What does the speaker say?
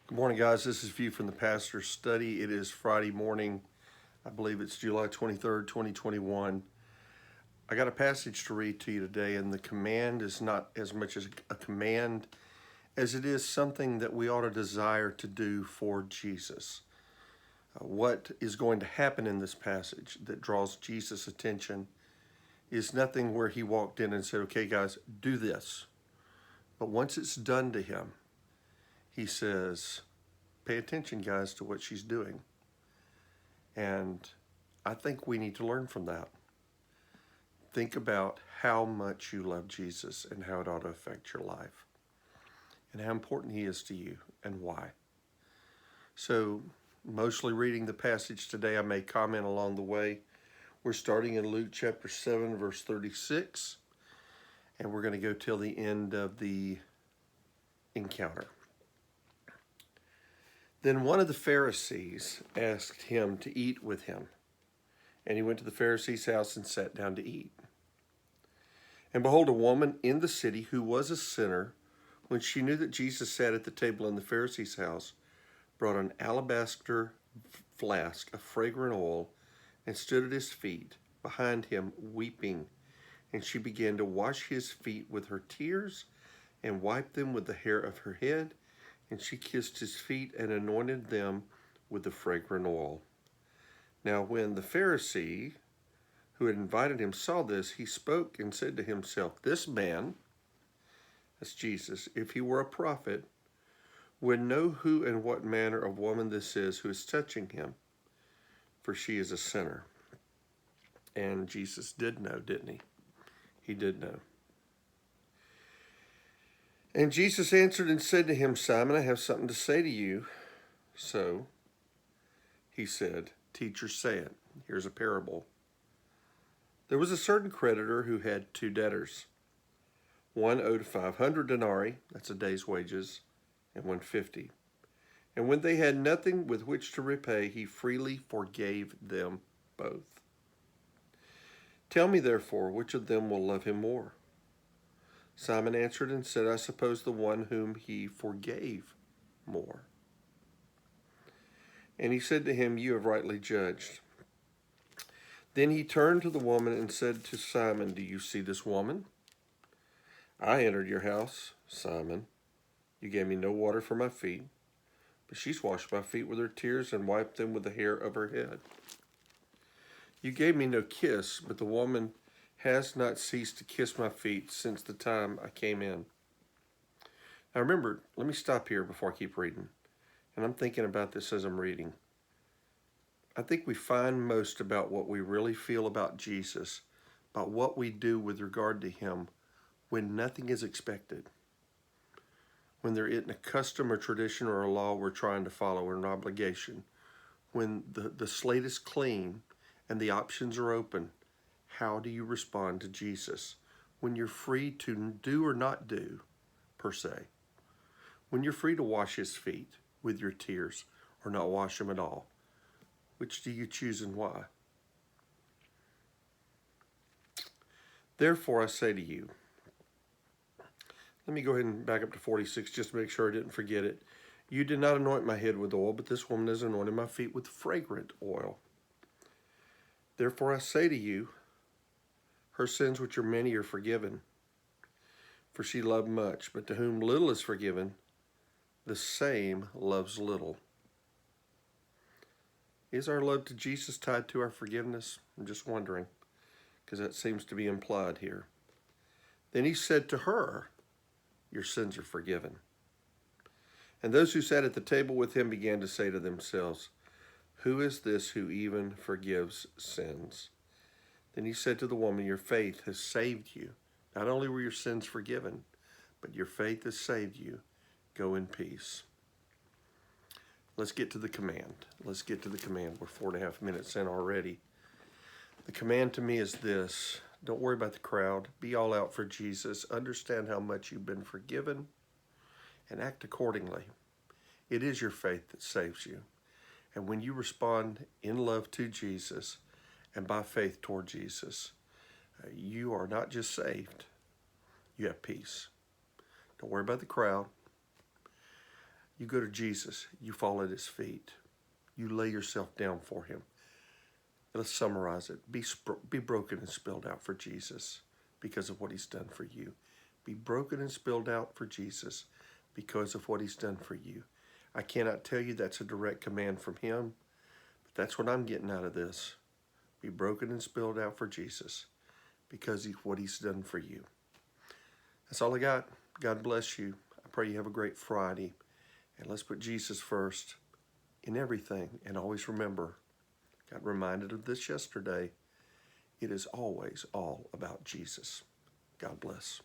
Good morning, guys. This is View from the Pastor's Study. It is Friday morning. I believe it's July 23rd, 2021. I got a passage to read to you today, and the command is not as much as a command as it is something that we ought to desire to do for Jesus. What is going to happen in this passage that draws Jesus' attention is nothing where he walked in and said, okay, guys, do this. But once it's done to him, he says, pay attention, guys, to what she's doing. And I think we need to learn from that. Think about how much you love Jesus and how it ought to affect your life and how important he is to you and why. So, mostly reading the passage today, I may comment along the way. We're starting in Luke chapter 7, verse 36, and we're going to go till the end of the encounter. Then one of the Pharisees asked him to eat with him. And he went to the Pharisee's house and sat down to eat. And behold, a woman in the city who was a sinner, when she knew that Jesus sat at the table in the Pharisee's house, brought an alabaster flask of fragrant oil and stood at his feet behind him weeping. And she began to wash his feet with her tears and wiped them with the hair of her head. And she kissed his feet and anointed them with the fragrant oil. Now when the Pharisee who had invited him saw this, he spoke and said to himself, this man, that's Jesus, if he were a prophet, would know who and what manner of woman this is who is touching him, for she is a sinner. And Jesus did know, didn't he? He did know. And Jesus answered and said to him, Simon, I have something to say to you. So he said, Teacher, say it. Here's a parable. There was a certain creditor who had two debtors. One owed 500 denarii, that's a day's wages, and one 50. And when they had nothing with which to repay, he freely forgave them both. Tell me, therefore, which of them will love him more? Simon answered and said, I suppose the one whom he forgave more. And he said to him, You have rightly judged. Then he turned to the woman and said to Simon, Do you see this woman? I entered your house, Simon. You gave me no water for my feet, but she's washed my feet with her tears and wiped them with the hair of her head. You gave me no kiss, but the woman has not ceased to kiss my feet since the time I came in. Now remember, let me stop here before I keep reading. And I'm thinking about this as I'm reading. I think we find most about what we really feel about Jesus, about what we do with regard to him when nothing is expected. When there isn't a custom or tradition or a law we're trying to follow or an obligation. When the slate is clean and the options are open. How do you respond to Jesus? When you're free to do or not do, per se. When you're free to wash his feet with your tears or not wash them at all. Which do you choose and why? Therefore I say to you, let me go ahead and back up to 46 just to make sure I didn't forget it. You did not anoint my head with oil, but this woman has anointed my feet with fragrant oil. Therefore I say to you, her sins which are many are forgiven, for she loved much, but to whom little is forgiven, the same loves little. Is our love to Jesus tied to our forgiveness? I'm just wondering, because that seems to be implied here. Then he said to her, your sins are forgiven. And those who sat at the table with him began to say to themselves, who is this who even forgives sins? Then he said to the woman, your faith has saved you. Not only were your sins forgiven, but your faith has saved you. Go in peace. Let's get to the command. Let's get to the command. We're 4.5 minutes in already. The command to me is this. Don't worry about the crowd. Be all out for Jesus. Understand how much you've been forgiven and act accordingly. It is your faith that saves you. And when you respond in love to Jesus and by faith toward Jesus, you are not just saved, you have peace. Don't worry about the crowd. You go to Jesus. You fall at his feet. You lay yourself down for him. Let's summarize it. Be broken and spilled out for Jesus because of what he's done for you. Be broken and spilled out for Jesus because of what he's done for you. I cannot tell you that's a direct command from him, but that's what I'm getting out of this. Be broken and spilled out for Jesus because of what he's done for you. That's all I got. God bless you. I pray you have a great Friday. And let's put Jesus first in everything. And always remember, got reminded of this yesterday, it is always all about Jesus. God bless.